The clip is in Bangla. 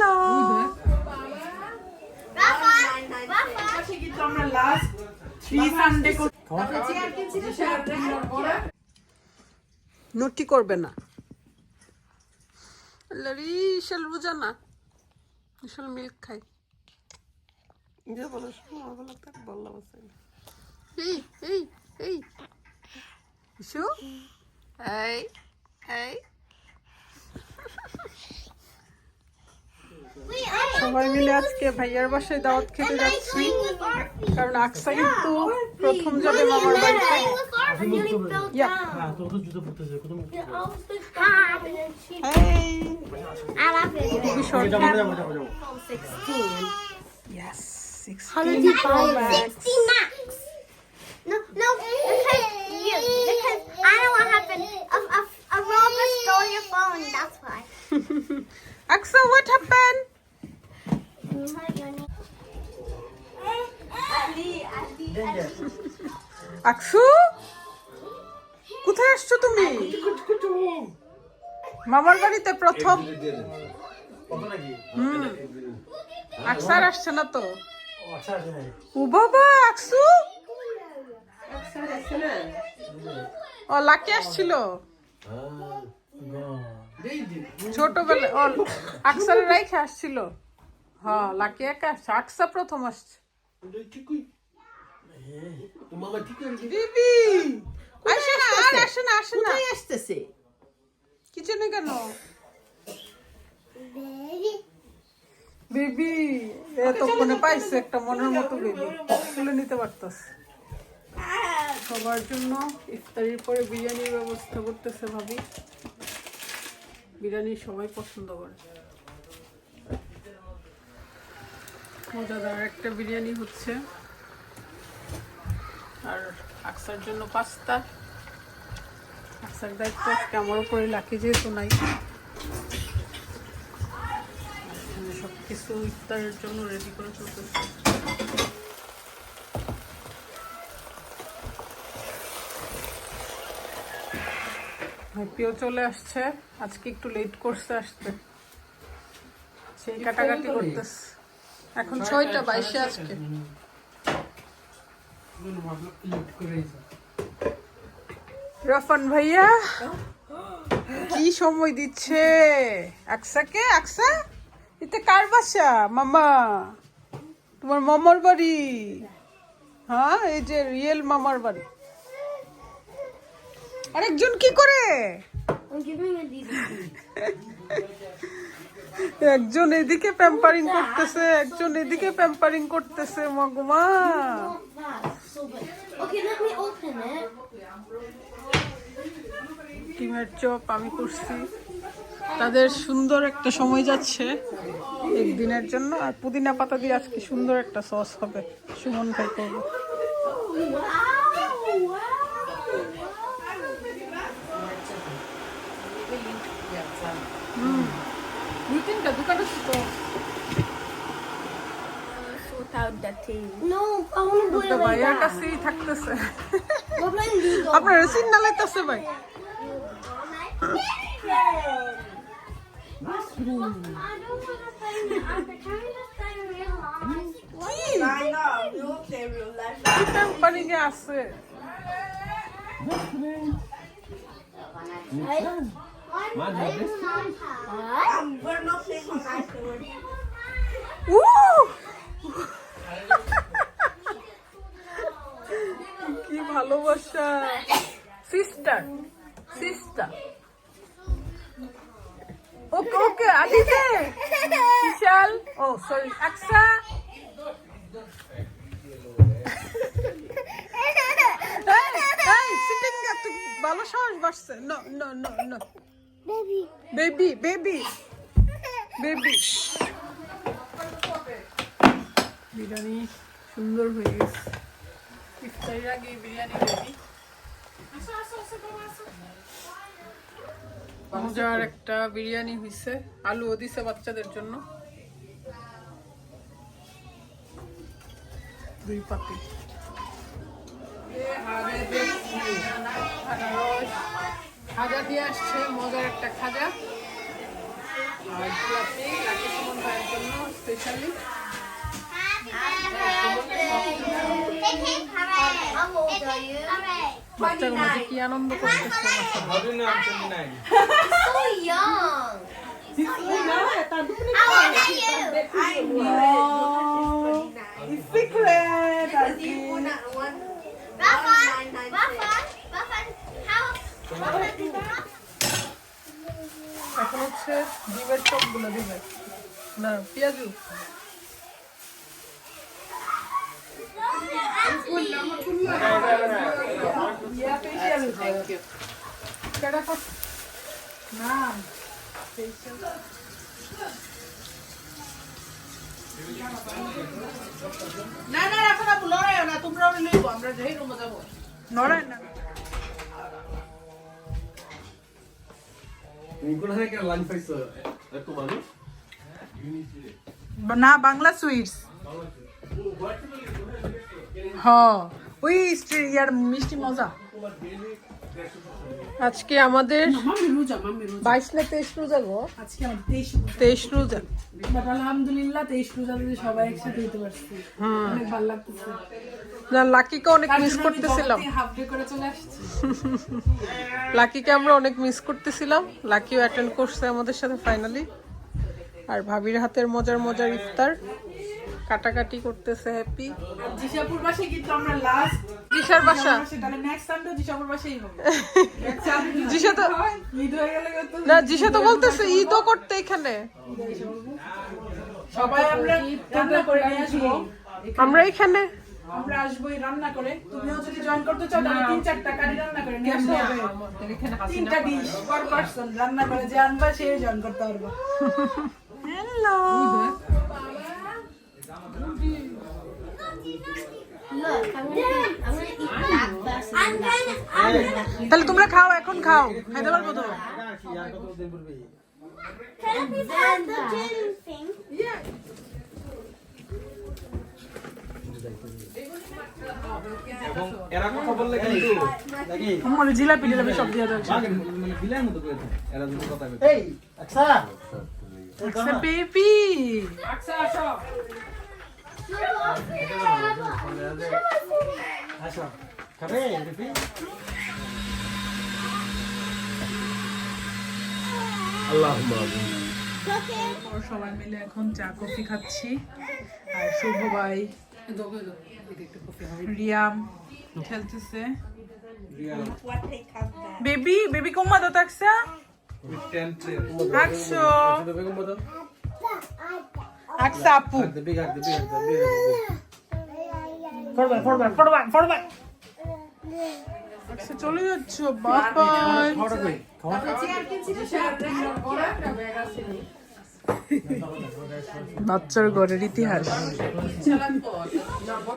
হ্যালো নটি করবে না বিশাল বুঝা না বিশাল মিল্ক খাই এই এই এই ইসু এই এই সবাই মিলে আজকে ভাইয়ার বাসায় দাওয়াত খেতে যাচ্ছি কারণ আকসা কিন্তু প্রথম যাবে মামার বাড়িতে খুবই short Yes, 16 Pro Max. No, because I know what happened. A robber stole your phone. That's why. Aksa, what happened? আকসু কোথায় আসছো তুমি মামার বাড়িতে প্রথম আকসার আসছে না তো ও বাবা আকসু ও লাকি আসছিল ছোটবেলা ও আকসার রাইখে আসছিল হ্যাঁ লাকি একা আসছে আকসা প্রথম আসছে দিদি আসে না আর আসে না আসে না আসতেছে কিচেনে কেন বেবি এতক্ষণে পাইছে একটা মনের মতো বেবি তুলে নিতে পারতাস সবার জন্য ইফতারির পরে বিরিয়ানির ব্যবস্থা করতেছে ভাবি বিরিয়ানি সবাই পছন্দ করে মজাদার একটা বিরিয়ানি হচ্ছে আর আকসার জন্য পাস্তা আকসার দায়িত্ব আজকে আমার উপরে লাকি যেহেতু নাই সব কিছু ইফতারের জন্য রেডি করে চলতেছে হ্যাপিও চলে আসছে আজকে একটু লেট করছে আসতে সেই কাটাকাটি করতেছে এখন 6:22 আজকে রফান ভাইয়া কি সময় দিচ্ছে আকসাকে আকসা এটা কার বাসা মামা তোমার মামার বাড়ি হ্যাঁ এই যে রিয়েল মামার বাড়ি আরেকজন কি করে একজন এদিকে প্যাম্পারিং করতেছে একজন এদিকে প্যাম্পারিং করতেছে মা ডিমের চপ আমি করছি তাদের সুন্দর একটা সময় যাচ্ছে একদিনের জন্য আর পুদিনা পাতা দিয়ে আজকে সুন্দর একটা সস হবে সুমন ভাই করবো দোকান আছে তো ভাইয়ার কাছেই থাকতেছে আপনার সিন না লাইতেছে ভাই আছে কি ভালোবাসা সিস্টার সিস্টার ওকে ওকে আদিতে বিশাল ও সরি আকসা সিটিং একটু ভালো সাহস বাড়ছে no no no no baby baby baby baby biryani সুন্দর হয়ে গেছে ইফতারের আগে বিরিয়ানি রেডি মজার একটা বিরিয়ানি হয়েছে আলুও দিছে বাচ্চাদের জন্য 2 পাতি খাজা দিয়ে আসছে মজার একটা খাজা আর লাকি সুমন ভাই স্পেশালি। বাচ্চার মাঝে কি আনন্দ করতেছে How do you know I'm 29? So young. How old are you? Secret Rafa, how? এখন হচ্ছে ডিমের চপগুলো দিবে না পেঁয়াজু। না না রাখো না লড়াই না তোমরাও লইবো আমরা যাই রুমে যাবো নড়াই না না বাংলা সুইটস হ ওই ইয়ার মিষ্টি মজা। আজকে আমাদের মাম্মি রোজা 22 না 23 রোজা গো। আজকে আমার 23 রোজা। বাট আলহামদুলিল্লাহ 23 রোজা দিয়ে সবাই একসাথে হতে পারছি অনেক ভালো লাগতেছে। না লাকিকে অনেক মিস করতেছিলাম। হাফ ডে করে চলে আসছি। লাকিকে আমরা অনেক মিস করতেছিলাম। লাকিও অ্যাটেন্ড করছে আমাদের সাথে ফাইনালি। আর ভাবির হাতের মজার মজার ইফতার কাটাকাটি করতেছে হ্যাপি। আর জিশাপুর বাসায় কিন্তু আমরা লাস্ট দিশার বাসা তাহলে নেক্সট সানডে জিশাপুর বাসায় হবে। জিশা তো ঈদ হয়ে গেলে তো না জিশা তো বলতেছে ঈদও করতে এখানে। সবাই আমরা রান্না করে নিয়ে আসবো। আমরা এখানে আমরা আসবোই রান্না করে। তুমিও যদি জয়েন করতে চাও তাহলে 3-4টা কারি রান্না করে নিয়ে আসতে হবে। 3টা ডিশ পার পারসন রান্না করে যে আনবা সে জয়েন করতে পারবে। Hello Look, I'm gonna eat that first. তাহলে তোমরা খাও এখন খাও খাইতে পারবো তো। Can it be fun, the gin thing? এবং এরা কথা বললে কিন্তু নাকি আমার জিলাপি টিলাপি সব দিয়ে দাও। মানে বিলের মতো করে দেয়। এরা যদি কথা বলে এই আচ্ছা আচ্ছা বেবি আচ্ছা আসো। আসো খাবে রিপি আমরা সবাই মিলে এখন চা কফি খাচ্ছি। আর শুভ ভাই রিয়াম খেলতেছে। বেবি বেবি কোম্মা তো থাকছে টেন্টে আকশো আকসা আপু আকসা চলে যাচ্ছ বাবা। বাচ্চার ঘরের ইতিহাস।